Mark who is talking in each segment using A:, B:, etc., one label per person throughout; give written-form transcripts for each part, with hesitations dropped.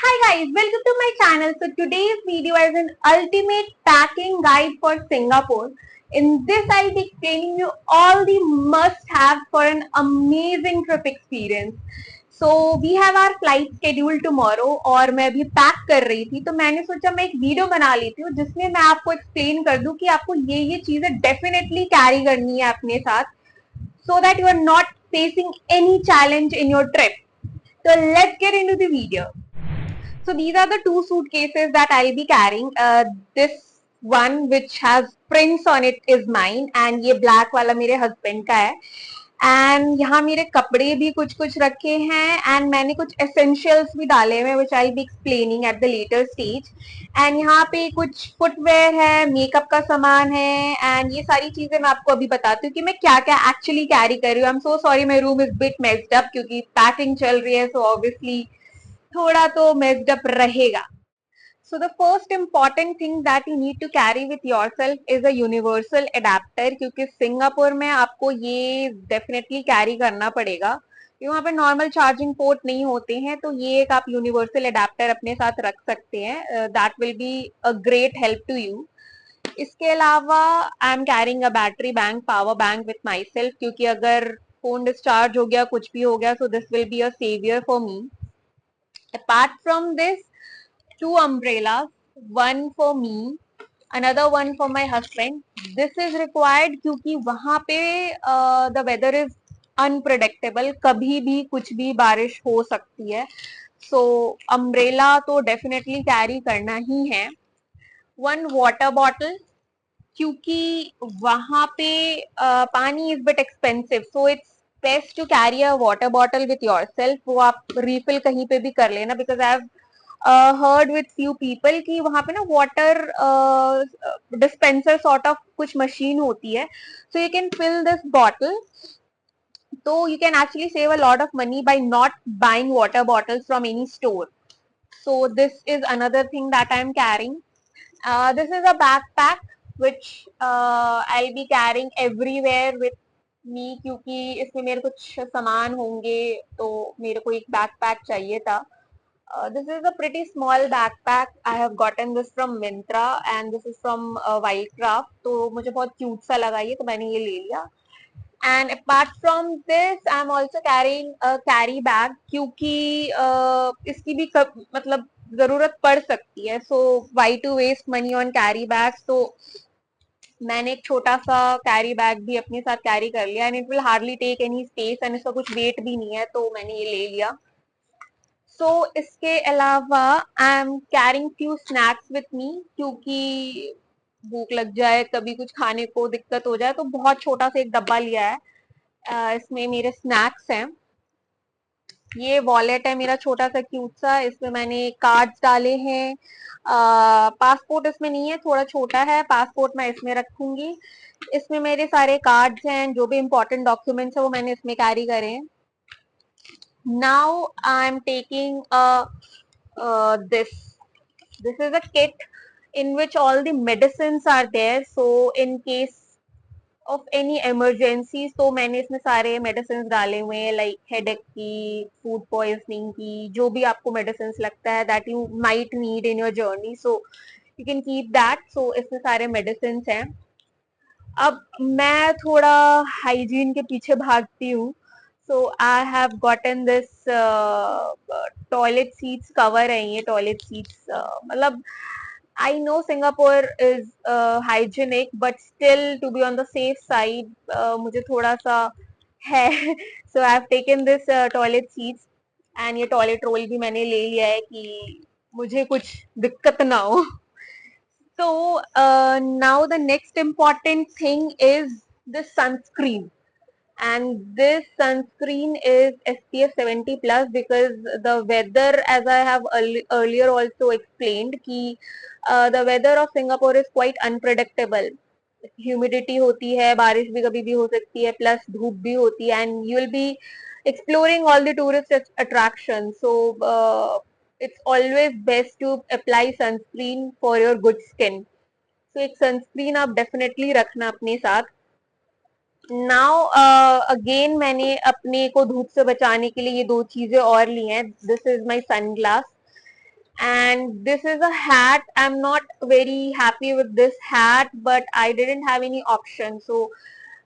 A: Hi guys, welcome to my channel. So today's video is an ultimate packing guide for Singapore. In this I'll be explaining you all the must-have for an amazing trip experience. So we have our flight scheduled tomorrow और मैं अभी pack कर रही थी तो मैंने सोचा मैं एक वीडियो बना लेती हूँ जिसमें मैं आपको एक्सप्लेन कर दूँ कि आपको ये चीजें डेफिनेटली कैरी करनी है अपने साथ so that you are not facing any challenge in your trip. So let's get into the video. So these are the two suitcases that I'll be carrying. This one which has prints on it is mine and ये black वाला मेरे husband का है. And यहाँ मेरे कपड़े भी कुछ कुछ रखे हैं and मैंने कुछ essentials भी डाले हुए which I'll be explaining at the later stage. And यहाँ पे कुछ footwear है, makeup का सामान है and ये सारी चीजें मैं आपको अभी बताती हूँ कि मैं क्या क्या actually carry कर रही हूँ. I'm so sorry my room is bit messed up क्योंकि packing चल रही है so obviously थोड़ा तो messed up रहेगा. So the first important thing that you need to carry with yourself is a universal adapter क्योंकि सिंगापुर में आपको ये definitely carry करना पड़ेगा क्योंकि वहाँ पे normal charging port नहीं होते हैं तो ये एक आप universal adapter अपने साथ रख सकते हैं. That will be a great help to you. इसके अलावा I am carrying a battery bank power bank with my self क्योंकि अगर फोन डिस्चार्ज हो गया कुछ भी हो गया so this will be a saviour for me. Apart from this, two umbrellas, one for me, another one for my husband. This is required क्योंकि वहाँ पे the weather is unpredictable, कभी भी कुछ भी बारिश हो सकती है. So umbrella तो definitely carry करना ही है. One water bottle क्योंकि वहाँ पे पानी is but expensive so it's best to carry a water bottle with yourself. वो आप रिफिल कहीं पे भी कर लेना because I have heard with few people कि वहाँ पे ना वाटर डिस्पेंसर सॉर्ट ऑफ कुछ मशीन होती है so you can fill this bottle. तो you can actually save a lot of money by not buying water bottles from any store. So this is another thing that I am carrying. This is a backpack which I'll be carrying everywhere with me क्योंकि इसमें मेरे कुछ सामान होंगे तो मेरे को एक बैकपैक चाहिए था. This is a pretty small backpack. I have gotten this from Myntra and this is from Wildcraft. तो मुझे बहुत क्यूट सा लगा ये तो मैंने ये ले लिया. And apart from this, I'm also carrying a carry bag क्योंकि इसकी भी मतलब जरूरत पड़ सकती है. So why to waste money on carry bags? तो मैंने एक छोटा सा कैरी बैग भी अपने साथ कैरी कर लिया and it will hardly take any space and इसका कुछ वेट भी नहीं है तो मैंने ये ले लिया. सो इसके अलावा I am carrying few snacks with me क्योंकि भूख लग जाए कभी कुछ खाने को दिक्कत हो जाए तो बहुत छोटा सा एक डब्बा लिया है. इसमें मेरे स्नैक्स हैं. ये वॉलेट है मेरा छोटा सा क्यूट सा इसमें मैंने कार्ड्स डाले हैं. पासपोर्ट इसमें नहीं है थोड़ा छोटा है पासपोर्ट मैं इसमें रखूंगी. इसमें मेरे सारे कार्ड्स हैं जो भी इंपॉर्टेंट डॉक्यूमेंट्स है वो मैंने इसमें कैरी करे हैं. Now I am taking this is a kit in which all the medicines are there so in case of any emergency तो मैंने इसमें सारे मेडिसिन डाले हुए हैं लाइक हेडेक की फूड पॉइजनिंग की जो भी आपको मेडिसिन लगता है that you might need in your journey so you can keep that. So इसमें सारे मेडिसिन हैं. अब मैं थोड़ा हाइजीन के पीछे भागती हूँ so I have gotten this toilet seats cover है ये टॉयलेट सीट्स मतलब I know Singapore is hygienic, but still to be on the safe side, मुझे थोड़ा सा है. So I have taken this toilet seats and ये toilet roll भी मैंने ले लिया है कि मुझे कुछ दिक्कत ना हो. So now the next important thing is the sunscreen. And this sunscreen is SPF 70 plus because the weather as I have earlier also explained कि the weather of Singapore is quite unpredictable. Humidity होती है बारिश भी कभी भी हो सकती है प्लस धूप भी होती है and you will be exploring all the tourist attraction so it's always best to apply sunscreen for your good skin. So एक सनस्क्रीन आप डेफिनेटली रखना अपने साथ. नाउ अगेन मैंने अपने को धूप से बचाने के लिए ये दो चीजें और ली हैं. This is my sunglass and this is a hat. I'm not very happy with this hat, but I didn't have any option, so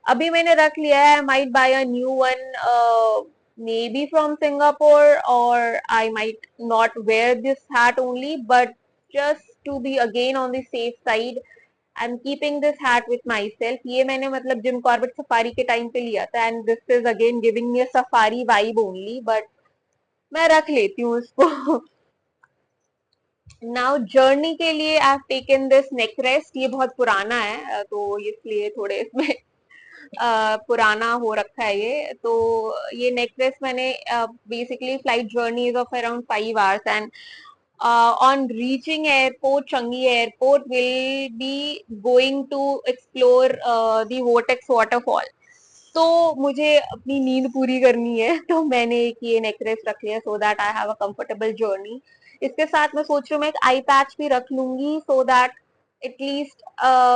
A: अभी मैंने रख लिया है. I might buy a new one, maybe from Singapore, or I might not wear this hat only, but just to be again on the safe side, I'm keeping this hat with myself. ये मैंने मतलब Jim Corbett safari के time पे लिया था, and this is again giving me a safari vibe only, but मैं रख लेती हूँ उसको. नाउ जर्नी के लिए आई have taken this neck rest. ये बहुत पुराना है, तो इसलिए थोड़े इसमें पुराना हो रखा है ये. तो ये नेक रेस्ट मैंने basically flight journey is of around 5 hours, and on reaching airport, Changi airport, will be going to explore the Vortex waterfall. तो मुझे अपनी नींद पूरी करनी है, तो मैंने एक ये नेकलेस रख लिया so that I have a comfortable journey. इसके साथ मैं सोच रही हूँ मैं एक आई पैच भी रख लूंगी, सो दैट एटलीस्ट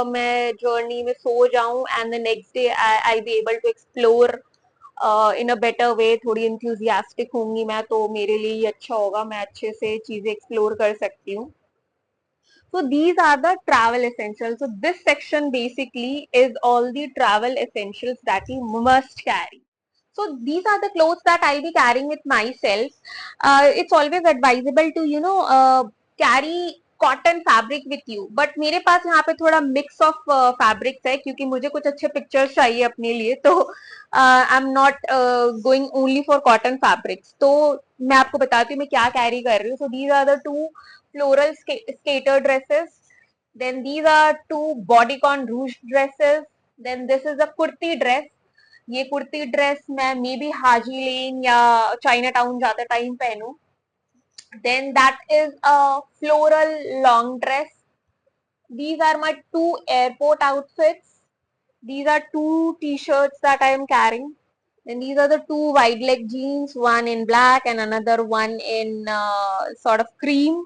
A: मैं जर्नी में सो जाऊं, and the next day I be able to explore in a better way. थोड़ी इंथ्यूजियास्टिक होंगी मैं, तो मेरे लिए ये अच्छा होगा, मैं अच्छे से चीजें एक्सप्लोर कर सकती हूँ. So these are the travel essentials. So this section basically is all the travel essentials that you must carry. So these are the clothes that I'll be carrying with myself. It's always advisable to carry cotton fabric with you, but मेरे पास यहाँ पे थोड़ा mix of fabrics है, क्योंकि मुझे कुछ अच्छे pictures चाहिए अपने लिए, तो I am not going only for cotton fabrics. तो मैं आपको बताती हूँ मैं क्या कैरी कर रही हूँ. So these are the two floral skater dresses. Then these are two bodycon ruched dresses. Then this is a kurti dress. ये कुर्ती ड्रेस मैं मे बी हाजी लेन या चाइना टाउन जाते time पहनूं. Then that is a floral long dress. These are my two airport outfits. These are two t-shirts that I am carrying. And these are the two wide leg jeans, one in black and another one in sort of cream.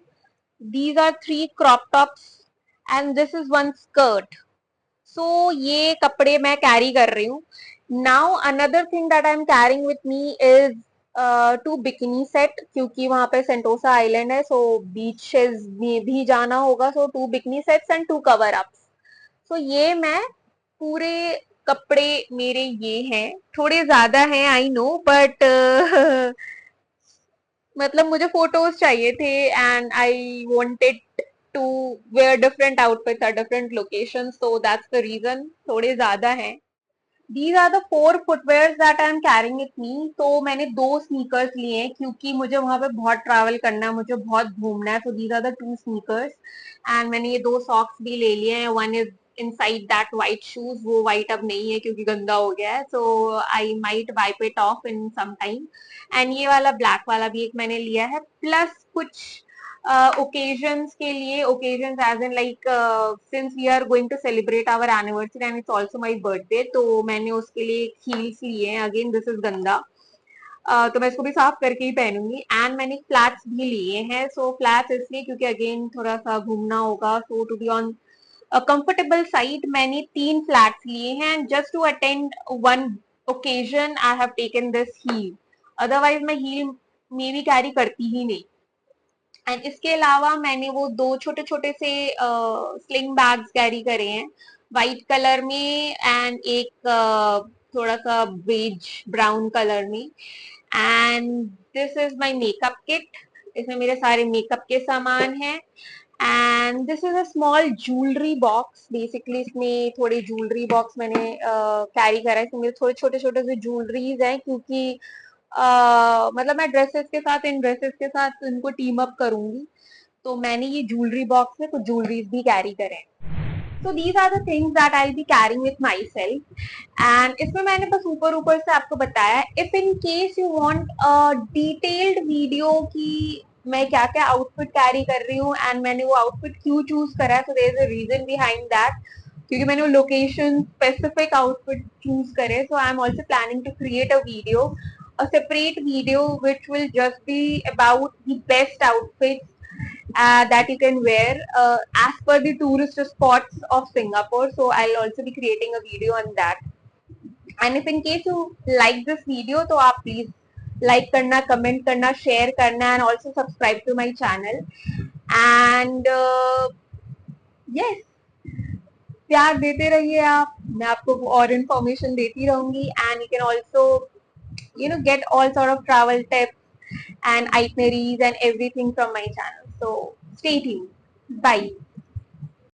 A: These are three crop tops and this is one skirt. So ये कपड़े मैं carry कर रही हूँ. Now another thing that I am carrying with me is two bikini set, क्योंकि वहां पे Sentosa island है, सो बीचेस में भी जाना होगा. So two bikini sets and two cover ups. So ये मैं पूरे कपड़े मेरे ये हैं. थोड़े ज्यादा हैं आई नो, बट मतलब मुझे फोटोज चाहिए थे and I wanted to wear different outfits at different locations, so that's the reason. थोड़े ज्यादा हैं. These are the four footwears that I am carrying with me. तो मैंने दो sneakers लिए हैं, क्योंकि मुझे वहां पे बहुत ट्रैवल करना है, मुझे बहुत घूमना है. So these are the two sneakers. And मैंने ये दो socks भी ले लिए हैं. One is inside that white shoes. वो white अब नहीं है क्योंकि गंदा हो गया है. So I might wipe it off in some time. And ये वाला black वाला भी एक मैंने लिया है. Plus कुछ occasions के लिए, occasions as in like since we are going to celebrate our anniversary and it's also my birthday, तो मैंने उसके लिए heels लिए हैं. Again this is गंदा, तो मैं इसको भी साफ करके ही पहनूंगी. एंड मैंने फ्लैट्स भी लिए हैं. सो फ्लैट्स इसलिए क्योंकि अगेन थोड़ा सा घूमना होगा, so to be on comfortable side मैंने 3 फ्लैट्स लिए हैं. Just to attend one occasion I have taken this heel, otherwise मैं हील मे भी कैरी करती ही नहीं. एंड इसके अलावा मैंने वो दो छोटे छोटे से स्लिंग बैग्स कैरी करे हैं, वाइट कलर में एंड एक थोड़ा सा बेज ब्राउन कलर में. And this is my makeup kit. इसमें मेरे सारे मेकअप के सामान हैं. And this is a small jewellery box. Basically इसमें थोड़े ज्वेलरी बॉक्स मैंने कैरी करा है. इसमें मेरे थोड़े छोटे छोटे से ज्वेलरीज हैं, क्योंकि मतलब मैं ड्रेसेस के साथ, इन ड्रेसेस के साथ इनको टीम अप करूंगी, तो मैंने ये ज्वेलरी बॉक्स में कुछ ज्वेलरीज भी कैरी करे हैं. So these are the things that I'll be carrying with myself. And इसमें मैंने बस ऊपर ऊपर से आपको बताया. If in case you want a detailed video कि मैं क्या क्या आउटफिट कैरी कर रही हूँ एंड मैंने वो आउटफिट क्यों चूज करा है, so there is a reason behind that, क्योंकि मैंने वो लोकेशन स्पेसिफिक आउटफिट चूज करे. So I am also planning to create a video, a separate video which will just be about the best outfits that you can wear as per the tourist spots of Singapore. So I'll also be creating a video on that. And if in case you like this video, तो आप please like करना, comment करना, share करना and also subscribe to my channel and yes, प्यार देते रहिए आप, मैं आपको और इन्फॉर्मेशन देती रहूंगी and you can also get all sort of travel tips and itineraries and everything from my channel. So stay tuned. Bye.